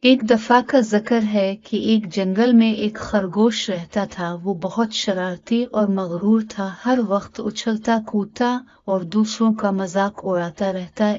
ایک دفعہ کا ذکر ہے کہ ایک جنگل میں ایک خرگوش رہتا تھا۔ وہ بہت شرارتی اور مغرور تھا، ہر وقت اچھلتا کودتا اور دوسروں کا مذاق اڑاتا رہتا۔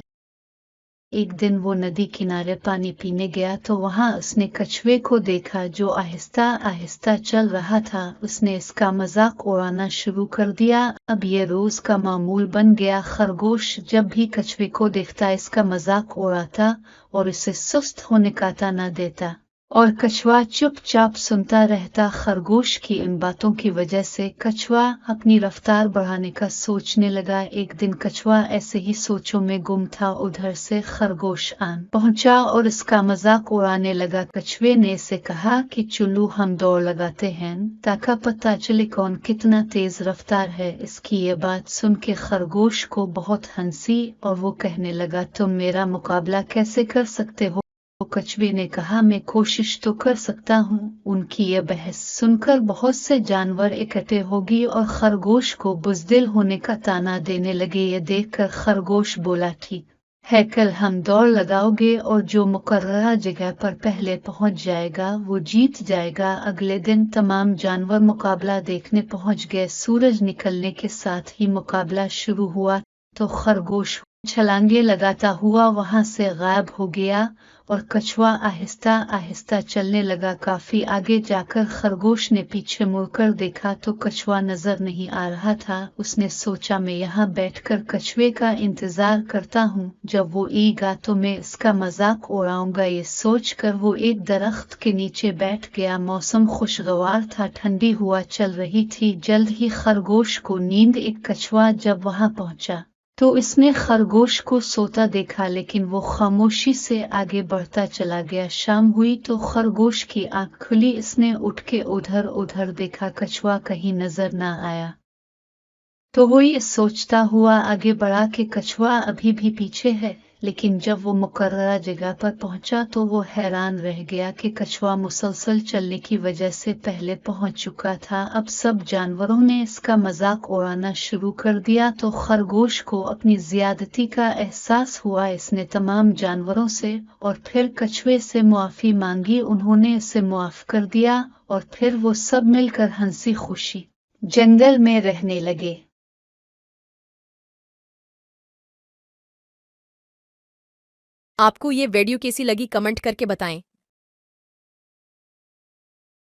ایک دن وہ ندی کنارے پانی پینے گیا تو وہاں اس نے کچھوے کو دیکھا جو آہستہ آہستہ چل رہا تھا۔ اس نے اس کا مذاق اڑانا شروع کر دیا۔ اب یہ روز کا معمول بن گیا۔ خرگوش جب بھی کچھوے کو دیکھتا اس کا مذاق اڑاتا اور اسے سست ہونے کا طعنہ دیتا، اور کچھوا چپ چاپ سنتا رہتا۔ خرگوش کی ان باتوں کی وجہ سے کچھوا اپنی رفتار بڑھانے کا سوچنے لگا۔ ایک دن کچھوا ایسے ہی سوچوں میں گم تھا، ادھر سے خرگوش آن پہنچا اور اس کا مذاق اڑانے لگا۔ کچھوے نے اسے کہا کہ چلو ہم دوڑ لگاتے ہیں تاکہ پتہ چلے کون کتنا تیز رفتار ہے۔ اس کی یہ بات سن کے خرگوش کو بہت ہنسی اور وہ کہنے لگا تم میرا مقابلہ کیسے کر سکتے ہو؟ کچھوے نے کہا میں کوشش تو کر سکتا ہوں۔ ان کی یہ بحث سن کر بہت سے جانور اکٹھے ہوگی اور خرگوش کو بزدل ہونے کا طعنہ دینے لگے۔ یہ دیکھ کر خرگوش بولا ٹھیک ہے، کل ہم دوڑ لگاؤ گے اور جو مقررہ جگہ پر پہلے پہنچ جائے گا وہ جیت جائے گا۔ اگلے دن تمام جانور مقابلہ دیکھنے پہنچ گئے۔ سورج نکلنے کے ساتھ ہی مقابلہ شروع ہوا تو خرگوش چھلانگیں لگاتا ہوا وہاں سے غائب ہو گیا اور کچھوا آہستہ آہستہ چلنے لگا۔ کافی آگے جا کر خرگوش نے پیچھے مڑ کر دیکھا تو کچھوا نظر نہیں آ رہا تھا۔ اس نے سوچا میں یہاں بیٹھ کر کچھوے کا انتظار کرتا ہوں، جب وہ آئے گا تو میں اس کا مذاق اڑاؤں گا۔ یہ سوچ کر وہ ایک درخت کے نیچے بیٹھ گیا۔ موسم خوشگوار تھا، ٹھنڈی ہوا چل رہی تھی۔ جلد ہی خرگوش کو نیند ایک کچھوا جب وہاں پہنچا تو اس نے خرگوش کو سوتا دیکھا، لیکن وہ خاموشی سے آگے بڑھتا چلا گیا۔ شام ہوئی تو خرگوش کی آنکھ کھلی، اس نے اٹھ کے ادھر ادھر دیکھا، کچھوا کہیں نظر نہ آیا تو وہ یہ سوچتا ہوا آگے بڑھا کہ کچھوا ابھی بھی پیچھے ہے۔ لیکن جب وہ مقررہ جگہ پر پہنچا تو وہ حیران رہ گیا کہ کچھوا مسلسل چلنے کی وجہ سے پہلے پہنچ چکا تھا۔ اب سب جانوروں نے اس کا مذاق اڑانا شروع کر دیا تو خرگوش کو اپنی زیادتی کا احساس ہوا۔ اس نے تمام جانوروں سے اور پھر کچھوے سے معافی مانگی، انہوں نے اسے معاف کر دیا اور پھر وہ سب مل کر ہنسی خوشی جنگل میں رہنے لگے۔ آپ کو یہ ویڈیو کیسی لگی کمنٹ کر کے بتائیں۔